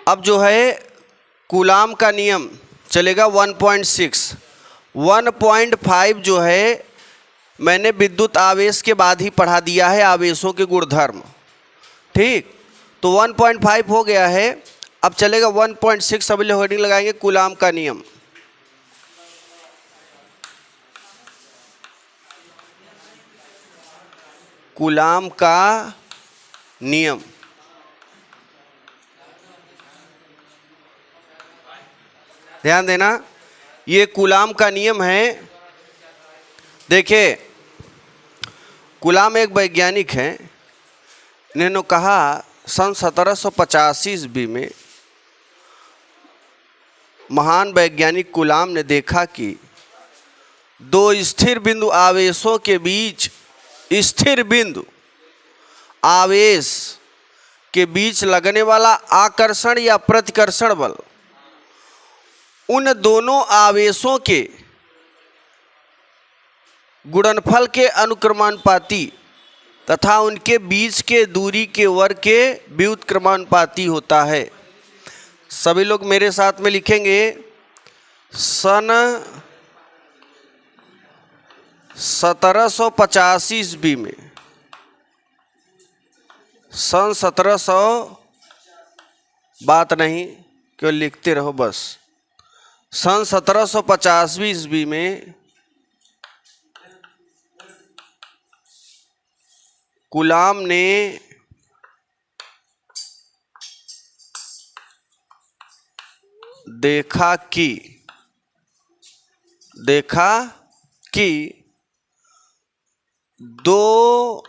अब जो है कूलाम का नियम चलेगा 1.6। 1.5 जो है मैंने विद्युत आवेश के बाद ही पढ़ा दिया है, आवेशों के गुणधर्म। ठीक, तो 1.5 हो गया है। अब चलेगा 1.6। सभी लोग हेडिंग लगाएंगे कूलाम का नियम। कूलाम का नियम। ध्यान देना, ये कूलाम का नियम है। देखिए, कूलाम एक वैज्ञानिक हैं। इन्होंने कहा सन 1785 ईस्वी में महान वैज्ञानिक कूलाम ने देखा कि दो स्थिर बिंदु आवेशों के बीच, स्थिर बिंदु आवेश के बीच लगने वाला आकर्षण या प्रतिकर्षण बल उन दोनों आवेशों के गुणनफल के अनुक्रमानुपाती तथा उनके बीच के दूरी के वर्ग के व्युत्क्रमानुपाती होता है। सभी लोग मेरे साथ में लिखेंगे, सन 1785 ईस्वी में, सन 1700 बात नहीं, क्यों लिखते रहो बस। सन 1750 ईस्वी में कूलाम ने देखा कि दो,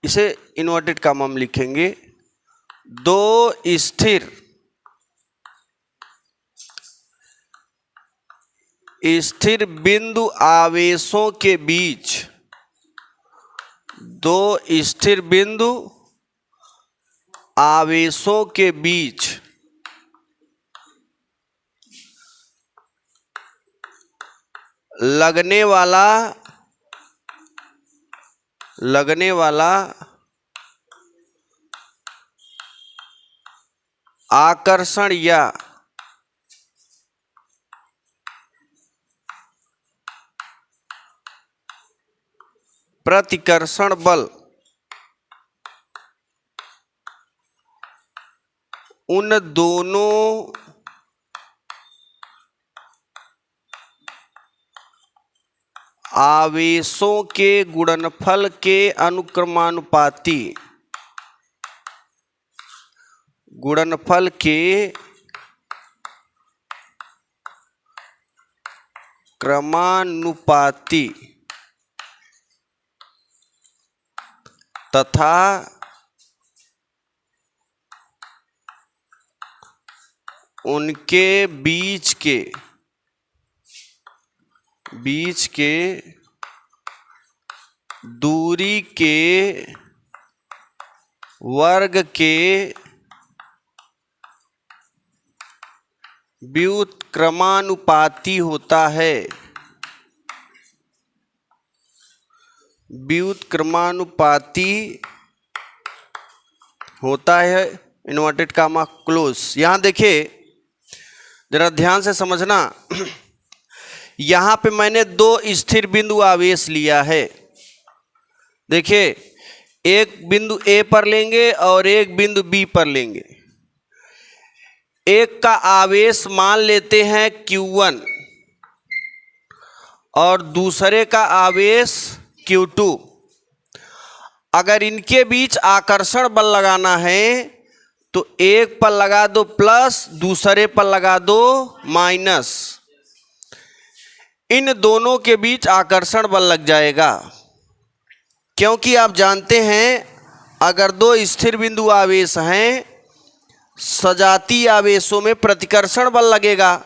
इसे इन्वर्टेड कॉमा हम लिखेंगे, दो स्थिर बिंदु आवेशों के बीच, दो स्थिर बिंदु आवेशों के बीच लगने वाला आकर्षण या प्रतिकर्षण बल उन दोनों आवेशों के गुणनफल के अनुक्रमानुपाती, गुणनफल के क्रमानुपाती तथा उनके बीच के दूरी के वर्ग के व्युत्क्रमानुपाती होता है। व्युत्क्रमानुपाती होता है, इन्वर्टेड कॉमा क्लोज। यहां देखिए, जरा ध्यान से समझना। यहां पे मैंने दो स्थिर बिंदु आवेश लिया है। देखिए, एक बिंदु ए पर लेंगे और एक बिंदु बी पर लेंगे। एक का आवेश मान लेते हैं Q1 और दूसरे का आवेश Q2। अगर इनके बीच आकर्षण बल लगाना है तो एक पर लगा दो प्लस, दूसरे पर लगा दो माइनस। इन दोनों के बीच आकर्षण बल लग जाएगा, क्योंकि आप जानते हैं अगर दो स्थिर बिंदु आवेश हैं, सजातीय आवेशों में प्रतिकर्षण बल लगेगा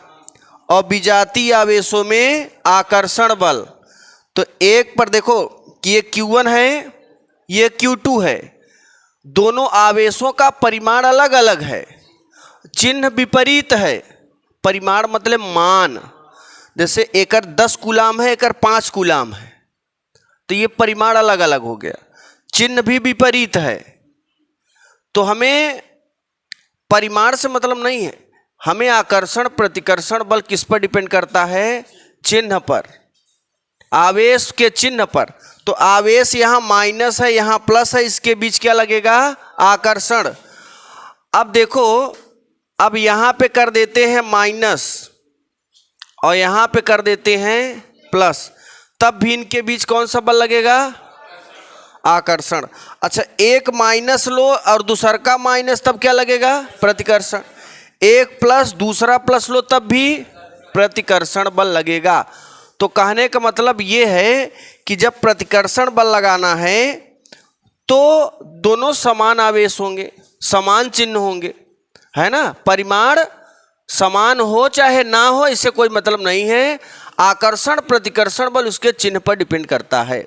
और विजातीय आवेशों में आकर्षण बल। तो एक पर देखो कि ये Q1 है, ये Q2 है, दोनों आवेशों का परिमाण अलग अलग है, चिन्ह विपरीत है। परिमाण मतलब मान, जैसे एकर 10 कूलाम है, एकर 5 कूलाम है, तो ये परिमाण अलग अलग हो गया, चिन्ह भी विपरीत है। तो हमें परिमाण से मतलब नहीं है, हमें आकर्षण प्रतिकर्षण बल किस पर डिपेंड करता है? चिन्ह पर, आवेश के चिन्ह पर। तो आवेश यहाँ माइनस है, यहाँ प्लस है, इसके बीच क्या लगेगा? आकर्षण। अब देखो, अब यहाँ पे कर देते हैं माइनस और यहाँ पे कर देते हैं प्लस, तब भी इनके बीच कौन सा बल लगेगा? आकर्षण। अच्छा, एक माइनस लो और दूसरा का माइनस, तब क्या लगेगा? प्रतिकर्षण। एक प्लस दूसरा प्लस लो, तब भी प्रतिकर्षण बल लगेगा। तो कहने का मतलब ये है कि जब प्रतिकर्षण बल लगाना है तो दोनों समान आवेश होंगे, समान चिन्ह होंगे, है ना। परिमाण समान हो चाहे ना हो, इससे कोई मतलब नहीं है। आकर्षण प्रतिकर्षण बल उसके चिन्ह पर डिपेंड करता है।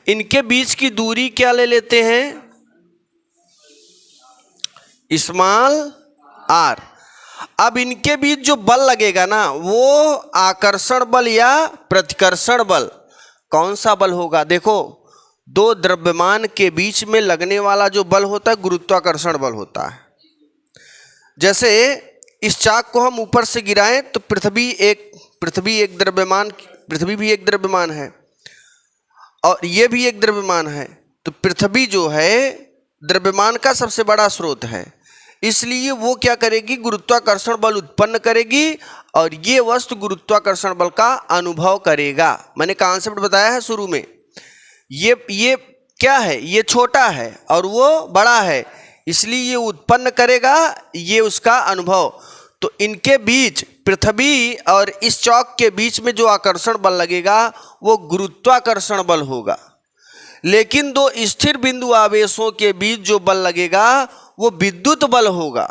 इनके बीच की दूरी क्या ले लेते हैं? Small R. अब इनके बीच जो बल लगेगा ना, वो आकर्षण बल या प्रतिकर्षण बल, कौन सा बल होगा? देखो, दो द्रव्यमान के बीच में लगने वाला जो बल होता है गुरुत्वाकर्षण बल होता है। जैसे इस चाक को हम ऊपर से गिराएं तो पृथ्वी एक द्रव्यमान, पृथ्वी भी एक द्रव्यमान है और ये भी एक द्रव्यमान है। तो पृथ्वी जो है द्रव्यमान का सबसे बड़ा स्रोत है, इसलिए वो क्या करेगी? गुरुत्वाकर्षण बल उत्पन्न करेगी और ये वस्तु गुरुत्वाकर्षण बल का अनुभव करेगा। मैंने कॉन्सेप्ट बताया है शुरू में। ये क्या है? ये छोटा है और वो बड़ा है, इसलिए ये उत्पन्न करेगा, ये उसका अनुभव। तो इनके बीच, पृथ्वी और इस चौक के बीच में जो आकर्षण बल लगेगा वो गुरुत्वाकर्षण बल होगा। लेकिन दो स्थिर बिंदु आवेशों के बीच जो बल लगेगा वो विद्युत बल होगा।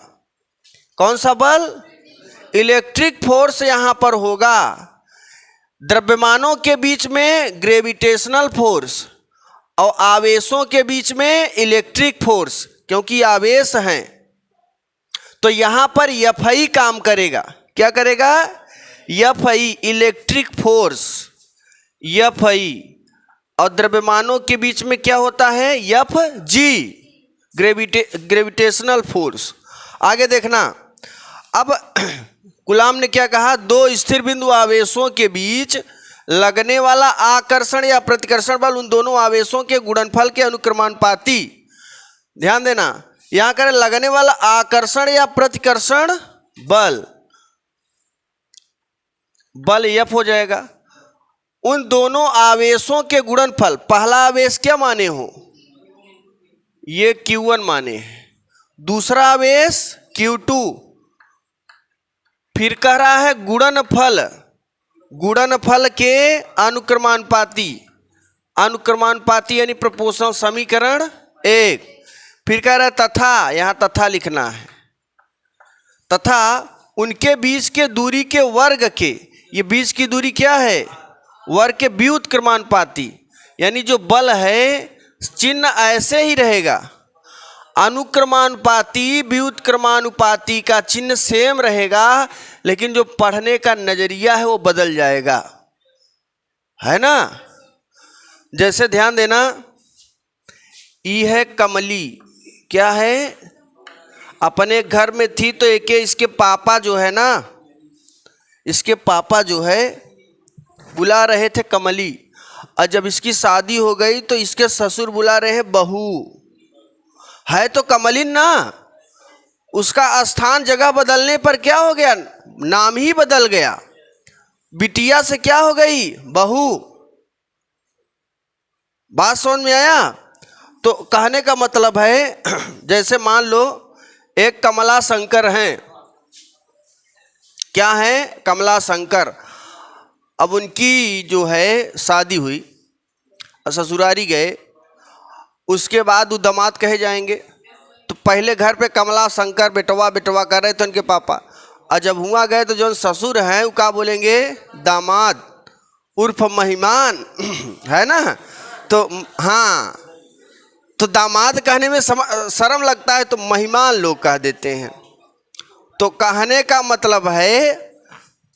कौन सा बल? इलेक्ट्रिक फोर्स यहां पर होगा। द्रव्यमानों के बीच में ग्रेविटेशनल फोर्स और आवेशों के बीच में इलेक्ट्रिक फोर्स, क्योंकि आवेश हैं। तो यहां पर एफ काम करेगा। क्या करेगा? F, electric force, F. और द्रव्यमानों के बीच में क्या होता है? F G, gravitational force. आगे देखना, अब कूलाम ने क्या कहा? दो स्थिर बिंदु आवेशों के बीच लगने वाला आकर्षण या प्रतिकर्षण बल उन दोनों आवेशों के गुणनफल के अनुक्रमानुपाती। ध्यान देना, यहां करें लगने वाला आकर्षण या प्रतिकर्षण बल, बल एफ हो जाएगा। उन दोनों आवेशों के गुणनफल, पहला आवेश क्या माने हो? ये Q1 माने हैं, दूसरा आवेश Q2। फिर कह रहा है गुणनफल, गुणनफल के अनुक्रमानुपाती, अनुक्रमानुपाती यानी प्रोपोर्शनल समीकरण 1। फिर कह रहा है तथा, यहां तथा लिखना है, तथा उनके बीच के दूरी के वर्ग के, ये बीच की दूरी क्या है? वर्ग के व्युत्क्रमानुपाती, यानी जो बल है चिन्ह ऐसे ही रहेगा। अनुक्रमानुपाती व्युत्क्रमानुपाती का चिन्ह सेम रहेगा, लेकिन जो पढ़ने का नजरिया है वो बदल जाएगा, है ना। जैसे ध्यान देना, ई है कमली, क्या है? अपने घर में थी तो एक इसके पापा जो है ना, इसके पापा जो है बुला रहे थे कमली, और जब इसकी शादी हो गई तो इसके ससुर बुला रहे हैं बहू। है तो कमलिन ना, उसका स्थान जगह बदलने पर क्या हो गया? नाम ही बदल गया। बिटिया से क्या हो गई? बहू। बात समझ में आया? तो कहने का मतलब है, जैसे मान लो एक कमला शंकर हैं, क्या है? कमला शंकर। अब उनकी जो है शादी हुई, ससुरारी गए, उसके बाद वो दामाद कहे जाएंगे। तो पहले घर पे कमला शंकर बेटवा बेटवा कर रहे थे उनके पापा, और जब हुआ गए तो जो ससुर हैं वो क्या बोलेंगे? दामाद उर्फ मेहमान, है ना। तो हाँ, तो दामाद कहने में शर्म लगता है तो मेहमान लोग कह देते हैं। तो कहने का मतलब है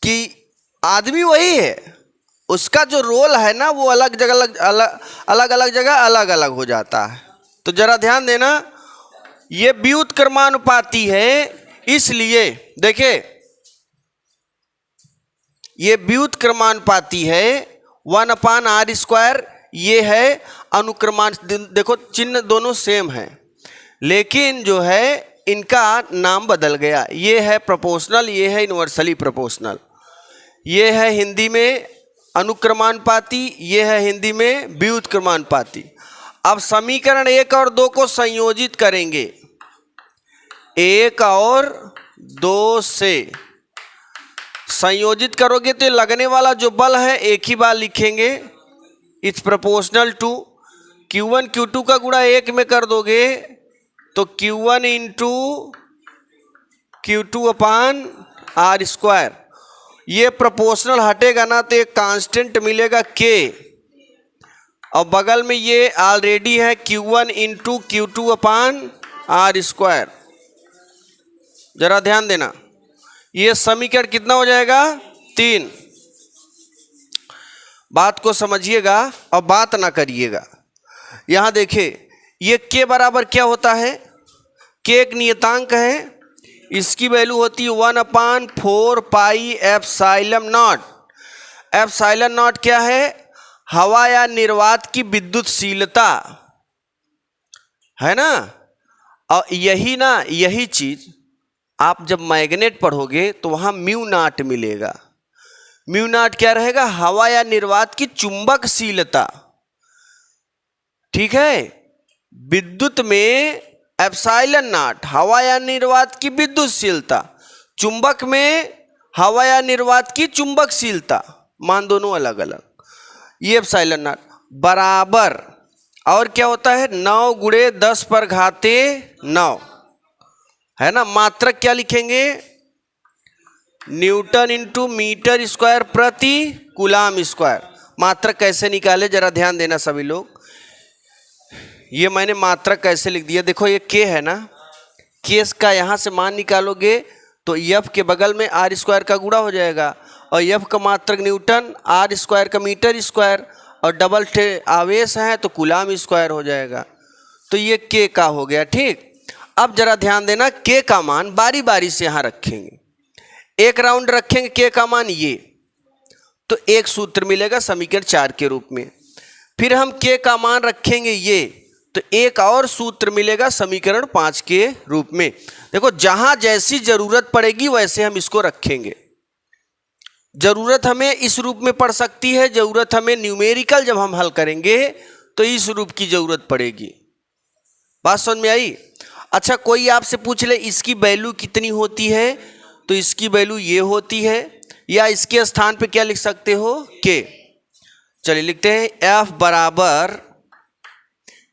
कि आदमी वही है, उसका जो रोल है ना वो अलग अलग जगह अलग अलग हो जाता है। तो जरा ध्यान देना, ये व्युत्क्रमानुपाती है, इसलिए देखिए ये व्युत्क्रमानुपाती है 1/r², ये है अनुक्रमान। देखो चिन्ह दोनों सेम है, लेकिन जो है इनका नाम बदल गया। ये है प्रोपोर्शनल, ये है इन्वर्सली प्रोपोर्शनल। ये है हिंदी में अनुक्रमानुपाती, ये है हिंदी में व्युत्क्रमानुपाती। अब समीकरण 1 और 2 को संयोजित करेंगे। 1 और 2 से संयोजित करोगे तो लगने वाला जो बल है एक ही बार लिखेंगे, it's proportional to Q1 Q2 का गुणा 1 में कर दोगे तो Q1 इंटू Q2/r²। ये प्रोपोर्शनल हटेगा ना तो एक कांस्टेंट मिलेगा K, और बगल में ये ऑलरेडी है Q1 इंटू Q2/r²। जरा ध्यान देना, ये समीकरण कितना हो जाएगा 3। बात को समझिएगा और बात ना करिएगा। यहां देखिए ये K बराबर क्या होता है, K एक नियतांक है, इसकी वैल्यू होती है 1/4 pi epsilon not. Epsilon not क्या है, हवा या निर्वात की विद्युतशीलता है ना। और यही चीज आप जब मैग्नेट पढ़ोगे तो वहां म्यू नॉट मिलेगा। म्यू नॉट क्या रहेगा, हवा या निर्वात की चुंबकशीलता। ठीक है, विद्युत में एप्सिलॉन नॉट हवा या निर्वात की विद्युतशीलता, चुंबक में हवा या निर्वात की चुंबकशीलता, मान दोनों अलग अलग। ये एप्सिलॉन नॉट बराबर और क्या होता है 9 × 10⁻9 है ना। मात्रक क्या लिखेंगे, न्यूटन इंटू मीटर स्क्वायर प्रति कूलाम स्क्वायर। मात्रक कैसे निकाले जरा ध्यान देना सभी लोग। ये मैंने मात्रक कैसे लिख दिया, देखो ये K है ना, K का यहाँ से मान निकालोगे तो F के बगल में r² का गुणा हो जाएगा, और F का मात्रक न्यूटन, r² का मीटर स्क्वायर, और डबल आवेश है तो कूलाम स्क्वायर हो जाएगा। तो ये K का हो गया। ठीक, अब जरा ध्यान देना, K का मान बारी बारी से यहाँ रखेंगे। एक राउंड रखेंगे K का मान ये, तो एक सूत्र मिलेगा समीकरण 4 के रूप में। फिर हम K का मान रखेंगे ये, तो एक और सूत्र मिलेगा समीकरण 5 के रूप में। देखो जहां जैसी जरूरत पड़ेगी वैसे हम इसको रखेंगे। जरूरत हमें इस रूप में पड़ सकती है, जरूरत हमें न्यूमेरिकल जब हम हल करेंगे तो इस रूप की जरूरत पड़ेगी। बात समझ में आई। अच्छा, कोई आपसे पूछ ले इसकी वैल्यू कितनी होती है, तो इसकी वैल्यू ये होती है, या इसके स्थान पे क्या लिख सकते हो K। चलिए लिखते हैं F बराबर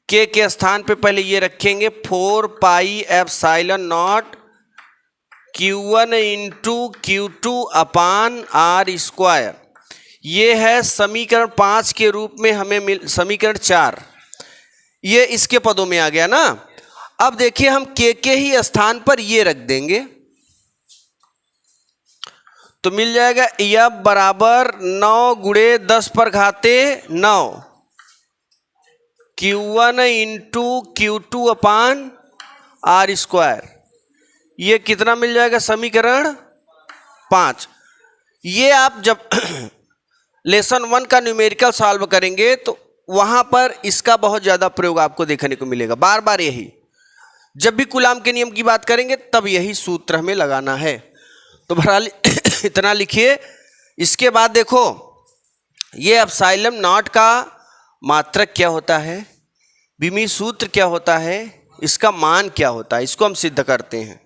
K के स्थान पे पहले ये रखेंगे 4 पाई epsilon not Q1 into Q2/r²। ये है समीकरण 5 के रूप में हमें समीकरण 4, ये इसके पदों में आ गया ना। अब देखिए हम K के ही स्थान पर ये रख देंगे तो मिल जाएगा F बराबर 9 × 10⁻9 Q1 इंटू Q2/r²। ये कितना मिल जाएगा समीकरण 5। ये आप जब लेसन 1 का न्यूमेरिकल सॉल्व करेंगे तो वहां पर इसका बहुत ज्यादा प्रयोग आपको देखने को मिलेगा। बार बार यही, जब भी कूलाम के नियम की बात करेंगे तब यही सूत्र हमें लगाना है। तो बहरहाल इतना लिखिए। इसके बाद देखो ये एप्सिलॉन नॉट का मात्रक क्या होता है, विमीय सूत्र क्या होता है, इसका मान क्या होता है, इसको हम सिद्ध करते हैं।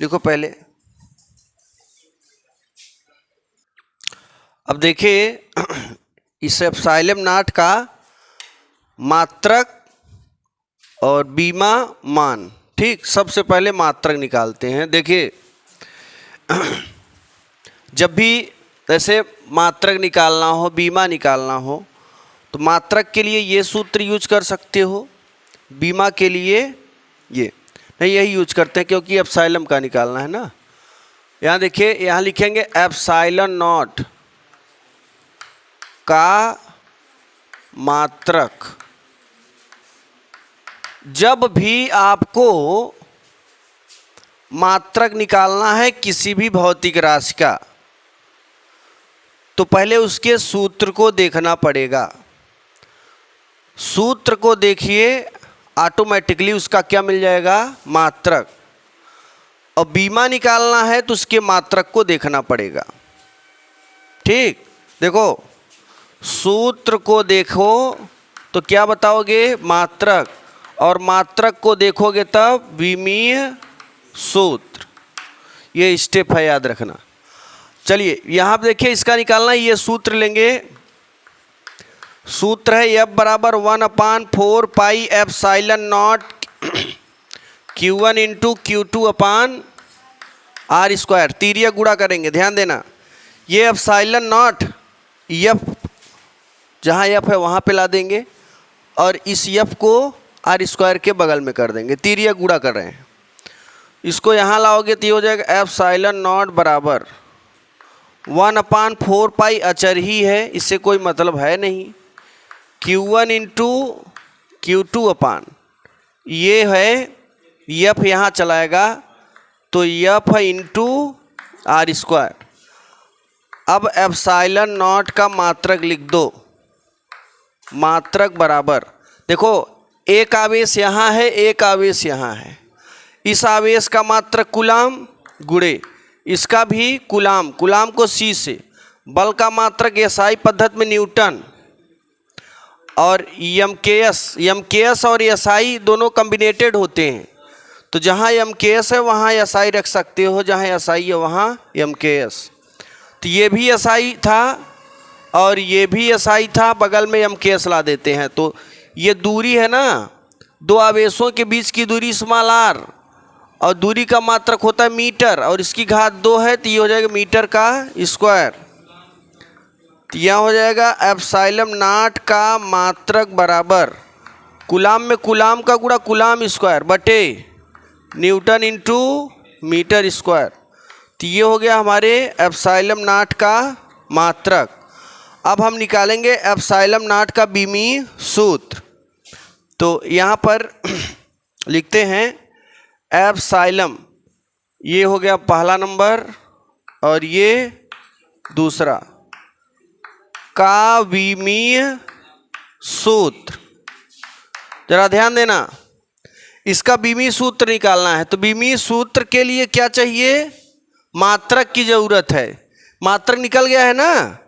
देखो पहले, अब देखिए इस एप्सिलॉन नॉट का मात्रक और बीमा मान। ठीक, सबसे पहले मात्रक निकालते हैं। देखिए जब भी ऐसे मात्रक निकालना हो, बीमा निकालना हो, तो मात्रक के लिए ये सूत्र यूज कर सकते हो, बीमा के लिए ये नहीं, यही यूज करते हैं क्योंकि एप्सिलॉन का निकालना है ना। यहाँ देखिए, यहाँ लिखेंगे एप्सिलॉन नॉट का मात्रक। जब भी आपको मात्रक निकालना है किसी भी भौतिक राशि का, तो पहले उसके सूत्र को देखना पड़ेगा। सूत्र को देखिए, ऑटोमेटिकली उसका क्या मिल जाएगा, मात्रक। और बीमा निकालना है तो उसके मात्रक को देखना पड़ेगा। ठीक, देखो सूत्र को देखो तो क्या बताओगे, मात्रक, और मात्रक को देखोगे तब विमीय सूत्र। ये स्टेप है, याद रखना। चलिए यहाँ पे देखिए, इसका निकालना है, ये सूत्र लेंगे। सूत्र है F बराबर 1/4 pi epsilon not Q1 into Q2 upon R square. तिर्यक गुणा करेंगे, ध्यान देना। ये एप्सिलॉन नॉट F, जहाँ F है वहाँ पे ला देंगे और इस F को R स्क्वायर के बगल में कर देंगे। तिर्यक गुणा कर रहे हैं, इसको यहाँ लाओगे तो ये हो जाएगा एप्सिलॉन नॉट बराबर 1/4 पाई, अचर ही है, इससे कोई मतलब है नहीं, Q1 इंटू Q2 अपान, ये है F यहाँ चलाएगा तो F इंटू R स्क्वायर। अब एप्सिलॉन नॉट का मात्रक लिख दो, मात्रक बराबर, देखो एक आवेश यहाँ है, एक आवेश यहाँ है, इस आवेश का मात्रक कूलाम गुणे इसका भी कूलाम, कूलाम को C से, बल का मात्रक SI पद्धति में न्यूटन, और MKS और SI दोनों कम्बिनेटेड होते हैं, तो जहाँ MKS है वहाँ SI रख सकते हो, जहाँ SI है वहाँ MKS। तो ये भी SI था और ये भी SI था, बगल में MKS ला देते हैं। तो ये दूरी है ना, दो आवेशों के बीच की दूरी स्मॉल r, और दूरी का मात्रक होता है मीटर, और इसकी घात 2 है, तो ये हो जाएगा मीटर का स्क्वायर। तो यहाँ हो जाएगा एप्सिलॉन नॉट का मात्रक बराबर कूलाम में कूलाम का गुणा कूलाम स्क्वायर बटे न्यूटन इंटू मीटर स्क्वायर। तो ये हो गया हमारे एप्सिलॉन नॉट का मात्रक। अब हम निकालेंगे एप्सिलॉन नॉट का बीमीय सूत्र। तो यहाँ पर लिखते हैं एप्सिलॉन, ये हो गया पहला नंबर और ये दूसरा का विमीय सूत्र। जरा ध्यान देना, इसका बीमीय सूत्र निकालना है, तो बीमीय सूत्र के लिए क्या चाहिए, मात्रक की जरूरत है। मात्रक निकल गया है ना,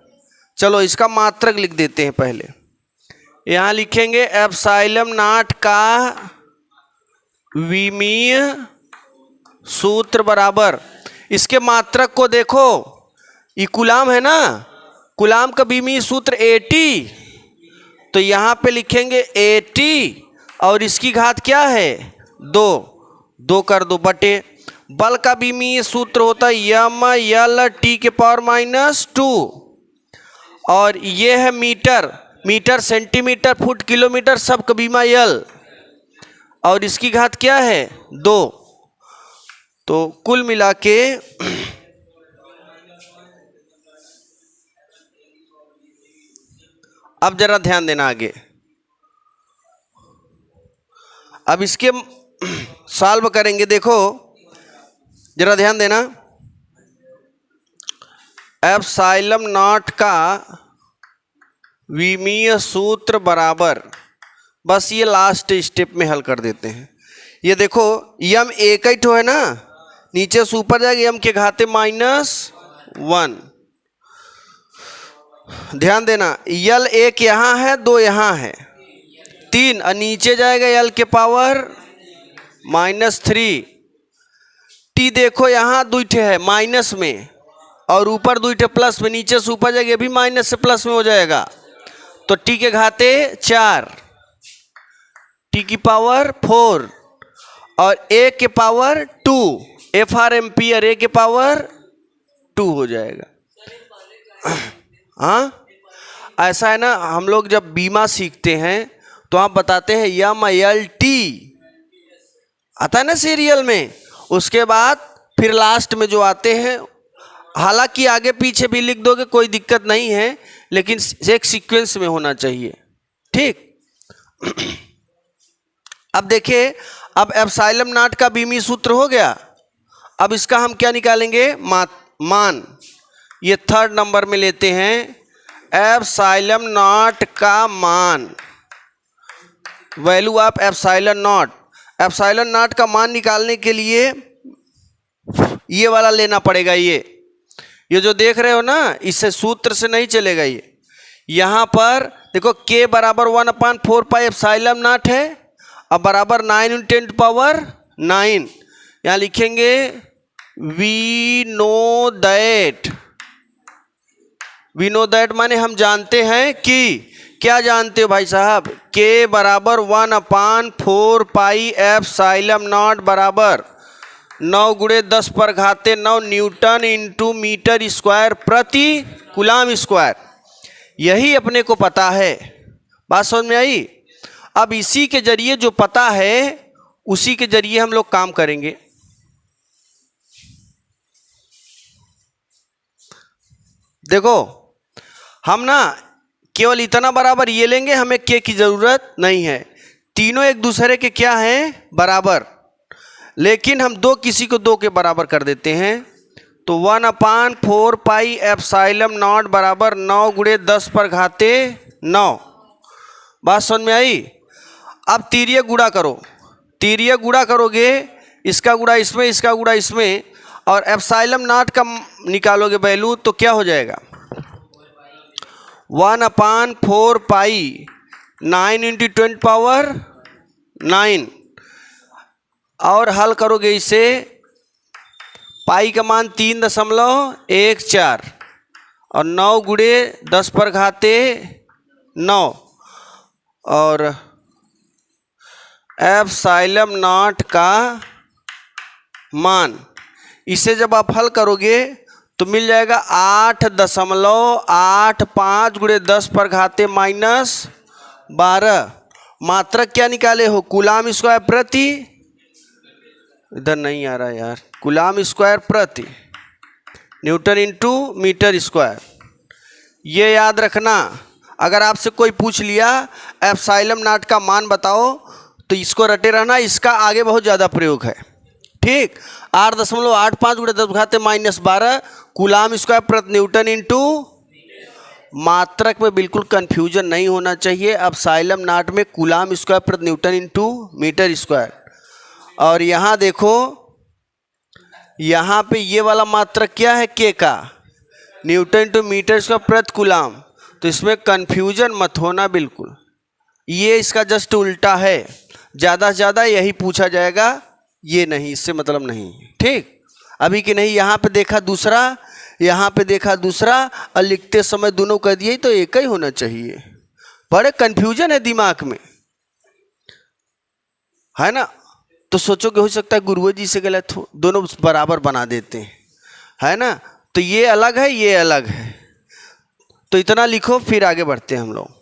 चलो इसका मात्रक लिख देते हैं। पहले यहाँ लिखेंगे एप्सिलॉन नॉट का विमीय सूत्र बराबर, इसके मात्रक को देखो, ये कूलाम है ना, कूलाम का बीमीय सूत्र 80, तो यहाँ पे लिखेंगे 80 और इसकी घात क्या है 2 कर दो बटे, बल का बीमीय सूत्र होता है ML T के (-2), और ये है metre, metre centimetre foot kilometre सब का बीमा L, और इसकी घात क्या है 2। तो कुल मिला के अब जरा ध्यान देना आगे, अब इसके सॉल्व करेंगे। देखो जरा ध्यान देना, एप्सिलॉन नॉट का विमीय सूत्र बराबर, बस ये लास्ट स्टेप में हल कर देते हैं। ये देखो यम एक ही ठो है ना, नीचे से ऊपर जाएगा यम के घाते -1। ध्यान देना, यल एक यहाँ है, 2 यहाँ है, 3, और नीचे जाएगा यल के पावर -3। टी देखो यहाँ 2 ठे है माइनस में, और ऊपर 2 ठे प्लस में, नीचे से ऊपर जाएगा, भी माइनस से प्लस में हो जाएगा, तो टी के घाते 4, टी की पावर 4, और ए के पावर 2, FR एम्पियर, ए के पावर 2 हो जाएगा। हाँ ऐसा है ना, हम लोग जब बीमा सीखते हैं तो आप बताते हैं MLT आता है ना सीरियल में, उसके बाद फिर लास्ट में जो आते हैं, हालांकि आगे पीछे भी लिख दोगे कोई दिक्कत नहीं है, लेकिन एक सीक्वेंस में होना चाहिए। ठीक, अब देखिए, अब एप्सिलॉन नॉट का बीमीय सूत्र हो गया। अब इसका हम क्या निकालेंगे, मान। ये थर्ड नंबर में लेते हैं एप्सिलॉन नॉट का मान, value of epsilon not. Epsilon not का मान निकालने के लिए ये वाला लेना पड़ेगा। ये जो देख रहे हो ना, इससे सूत्र से नहीं चलेगा। ये यहाँ पर देखो k बराबर 1/4 पाई एप्सिलॉन नॉट है, अब बराबर 9 × 10⁹ यहाँ लिखेंगे वी नो दैट माने हम जानते हैं कि, क्या जानते हो भाई साहब, k बराबर 1/4 पाई एप्सिलॉन नॉट बराबर 9 × 10⁻⁹ न्यूटन इंटू मीटर स्क्वायर प्रति कूलाम स्क्वायर। यही अपने को पता है। बात समझ में आई। अब इसी के जरिए जो पता है उसी के जरिए हम लोग काम करेंगे। देखो हम ना केवल इतना बराबर ये लेंगे, हमें के की जरूरत नहीं है। तीनों एक दूसरे के क्या हैं, बराबर, लेकिन हम दो किसी को दो के बराबर कर देते हैं। तो 1/4 पाई एप्सिलॉन नॉट बराबर 9 × 10⁻⁹ बात समझ में आई। अब तीर्यक गुणा करो, तीर्यक गुणा करोगे, इसका गुणा इसमें, इसका गुणा इसमें, और एप्सिलॉन नॉट का निकालोगे वैल्यू, तो क्या हो जाएगा 1/4 पाई 9 × 10⁹ और हल करोगे इसे, पाई का मान 3.14 और 9 × 10⁻⁹ और एप्सिलॉन नॉट का मान, इसे जब आप हल करोगे तो मिल जाएगा 8.85 × 10⁻⁻12। मात्रक क्या निकाले हो, कूलाम स्क्वायर प्रति, इधर नहीं आ रहा यार, कूलाम स्क्वायर प्रति न्यूटन इंटू मीटर स्क्वायर। ये याद रखना। अगर आपसे कोई पूछ लिया एप्सिलॉन नॉट का मान बताओ, तो इसको रटे रहना, इसका आगे बहुत ज़्यादा प्रयोग है। ठीक, 8.85 × 10⁻⁻12 कूलाम स्क्वायर प्रति न्यूटन इंटू, मात्रक में बिल्कुल कंफ्यूजन नहीं होना चाहिए। एप्सिलॉन नॉट में कूलाम स्क्वायर प्रति न्यूटन इंटू मीटर स्क्वायर। और यहाँ देखो, यहाँ पे ये वाला मात्रक क्या है, के का, न्यूटन इंटू मीटर स्क्वायर प्रति कूलाम। तो इसमें कंफ्यूजन मत होना बिल्कुल, ये इसका जस्ट उल्टा है। ज़्यादा से ज़्यादा यही पूछा जाएगा, ये नहीं, इससे मतलब नहीं। ठीक, अभी कि नहीं, यहाँ पे देखा दूसरा, यहाँ पे देखा दूसरा, और लिखते समय दोनों कह दिए, तो एक ही होना चाहिए। बड़े कंफ्यूजन है दिमाग में, है ना। तो सोचोगे हो सकता है गुरुओं जी से गलत हो, दोनों बराबर बना देते हैं, है ना। तो ये अलग है, ये अलग है। तो इतना लिखो, फिर आगे बढ़ते हैं हम लोग।